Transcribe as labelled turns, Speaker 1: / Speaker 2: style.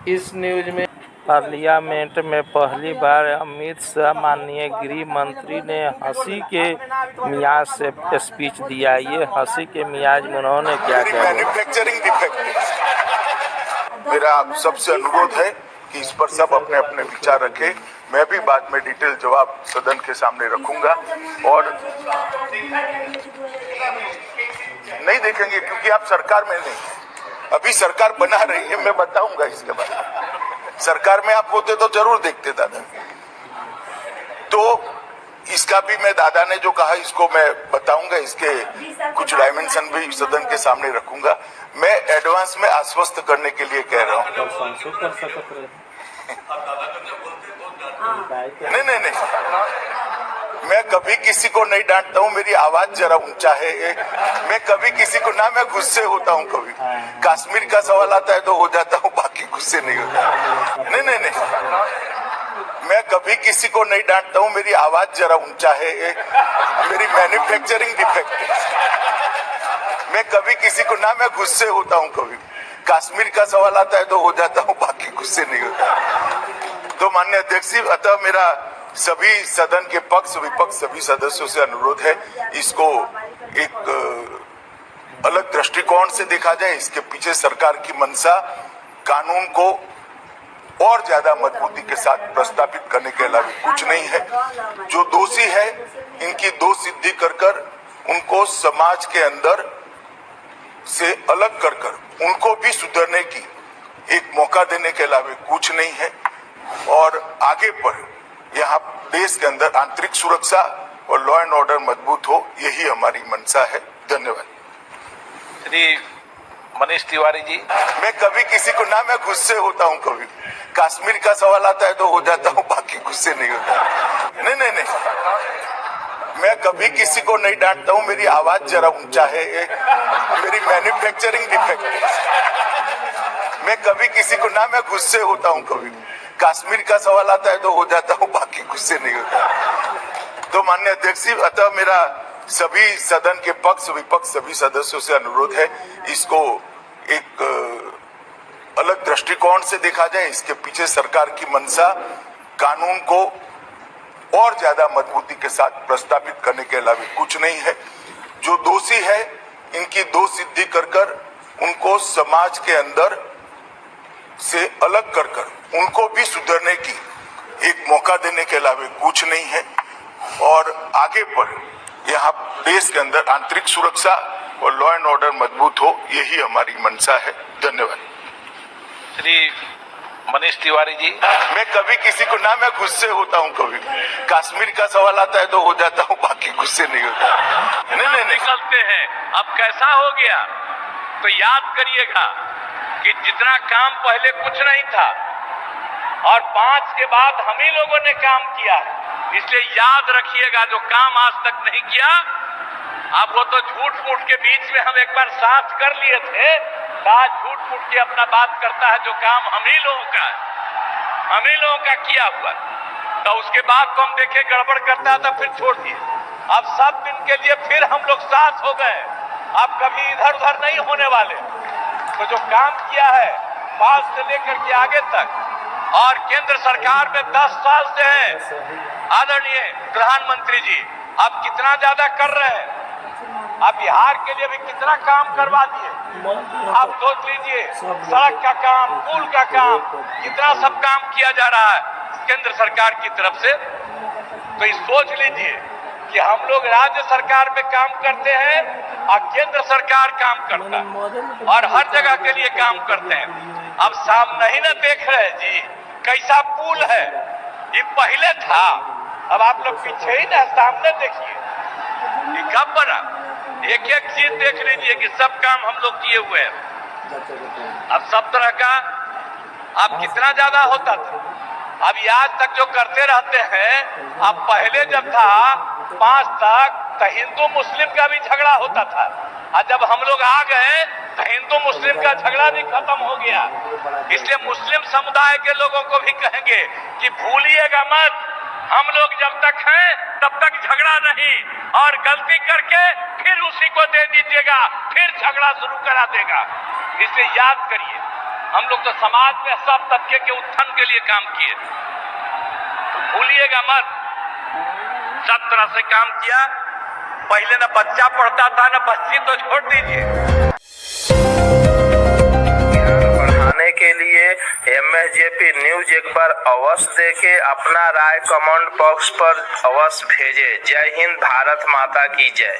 Speaker 1: इस न्यूज में पार्लियामेंट में पहली बार अमित शाह माननीय गृह मंत्री ने हंसी के मिजाज से स्पीच दिया। ये हंसी के मिजाज में उन्होंने क्या क्या
Speaker 2: मैन्युफैक्चरिंग डिफेक्ट। मेरा आप सबसे अनुरोध है कि इस पर सब अपने अपने विचार रखें। मैं भी बाद में डिटेल जवाब सदन के सामने रखूंगा और नहीं देखेंगे क्योंकि आप सरकार में नहीं, अभी सरकार बना रही है। मैं बताऊंगा इसके बारे में। सरकार में आप होते तो जरूर देखते दादा। तो इसका भी मैं दादा ने जो कहा इसको मैं बताऊंगा, इसके कुछ डायमेंशन भी सदन के सामने रखूंगा। मैं एडवांस में आश्वस्त करने के लिए कह रहा हूँ। नहीं, मैं कभी किसी को नहीं डांटता हूँ। मेरी आवाज जरा ऊंचा है। मैं कभी किसी को ना, मैं गुस्से होता हूँ। कभी कश्मीर का सवाल आता है तो हो जाता हूँ, बाकी गुस्से नहीं होता। नहीं, मैं कभी किसी को नहीं डांटता हूँ। मेरी आवाज जरा ऊंचा है। मेरी मैन्युफैक्चरिंग डिफेक्ट है। मैं कभी किसी को ना, मैं गुस्से होता हूँ। कभी कश्मीर का सवाल आता है तो हो जाता हूँ, बाकी गुस्से नहीं होता। तो माननीय अध्यक्ष जी, अतः मेरा सभी सदन के पक्ष विपक्ष सभी सदस्यों से अनुरोध है, इसको एक अलग दृष्टिकोण से देखा जाए। इसके पीछे सरकार की मंशा कानून को और ज्यादा मजबूती के साथ प्रस्तावित करने के अलावा कुछ नहीं है। जो दोषी है इनकी दोष सिद्धि कर उनको समाज के अंदर से अलग कर उनको भी सुधरने की एक मौका देने के अलावा कुछ नहीं है। और आगे पर यहाँ देश के अंदर आंतरिक सुरक्षा और लॉ एंड ऑर्डर मजबूत हो, यही हमारी मंशा है। धन्यवाद।
Speaker 3: श्री मनीष तिवारी जी।
Speaker 2: मैं कभी किसी को ना, मैं गुस्से होता हूँ। कभी कश्मीर का सवाल आता है तो हो जाता हूँ, बाकी गुस्से नहीं होता। नहीं, मैं कभी किसी को नहीं डांटता हूँ। मेरी आवाज जरा ऊंचा है। मेरी मैन्युफैक्चरिंग डिफेक्ट है। मैं कभी किसी को ना, मैं गुस्से होता हूँ। कभी कश्मीर का सवाल आता है तो हो जाता हूँ, बाकी गुस्से नहीं होता। तो माननीय अध्यक्ष जी, अतः मेरा सभी सदन के पक्ष विपक्ष सभी सदस्यों से अनुरोध है, इसको एक अलग दृष्टिकोण से देखा जाए। इसके पीछे सरकार की मंशा कानून को और ज्यादा मजबूती के साथ प्रस्तावित करने के अलावा कुछ नहीं है। जो दोषी है इनकी दोष सिद्धि कर उनको समाज के अंदर से अलग कर उनको भी सुधरने की एक मौका देने के अलावा कुछ नहीं है। और आगे पर यहाँ देश के अंदर आंतरिक सुरक्षा और लॉ एंड ऑर्डर मजबूत हो, यही हमारी मंशा है। धन्यवाद।
Speaker 3: श्री मनीष तिवारी जी।
Speaker 2: मैं कभी किसी को ना, मैं गुस्से होता हूँ। कभी कश्मीर का सवाल आता है तो हो जाता हूँ, बाकी गुस्से नहीं होता। नहीं,
Speaker 3: निकलते हैं। अब कैसा हो गया तो याद करिएगा कि जितना काम पहले कुछ नहीं था और 5 के बाद हम ही लोगों ने काम किया है। इसलिए याद रखिएगा, जो काम आज तक नहीं किया, अब वो तो झूठ मूठ के बीच में हम एक बार साथ कर लिए थे, आज झूठ मूठ के अपना बात करता है। जो काम हम ही लोगों का है, हम ही लोगों का किया हुआ, तो उसके बाद तो हम देखे गड़बड़ करता था, फिर छोड़ दिए। अब सब दिन के लिए फिर हम लोग साथ हो गए, अब कभी इधर उधर नहीं होने वाले। तो जो काम किया है 5 से लेकर के आगे तक, और केंद्र सरकार में 10 साल से है आदरणीय प्रधानमंत्री जी, अब कितना ज्यादा कर रहे हैं। अब बिहार के लिए भी कितना काम करवा दिए। आप सोच लीजिए, सड़क का काम, पुल का काम, कितना सब काम किया जा रहा है केंद्र सरकार की तरफ से। तो ये सोच लीजिए कि हम लोग राज्य सरकार में काम करते हैं और केंद्र सरकार काम करता है और हर जगह के लिए काम करते हैं। अब सामने ही ना देख रहे जी कैसा पुल है, ये पहले था, अब आप लोग पीछे ही ना, सामने देखिए ये कब बना। एक एक चीज देख लीजिए कि सब काम हम लोग किए हुए हैं। अब सब तरह का अब कितना ज्यादा होता था। अब आज तक जो करते रहते हैं, अब पहले जब था 5 तक तो हिंदू मुस्लिम का भी झगड़ा होता था, और जब हम लोग आ गए तो हिंदू मुस्लिम का झगड़ा भी खत्म हो गया। इसलिए मुस्लिम समुदाय के लोगों को भी कहेंगे कि भूलिएगा मत, हम लोग जब तक हैं तब तक झगड़ा नहीं, और गलती करके फिर उसी को दे दीजिएगा, फिर झगड़ा शुरू करा देगा। इसलिए याद करिए हम लोग तो समाज में सब तबके के उत्थान के लिए काम किए, तो भूलिएगा मत, सब तरह से काम किया। पहले ना बच्चा पढ़ता था ना बच्ची, तो छोड़ दीजिए।
Speaker 1: बढ़ाने के लिए MSJP न्यूज एक बार अवश्य देखे, अपना राय कमेंट बॉक्स पर अवश्य भेजे। जय हिंद, भारत माता की जय।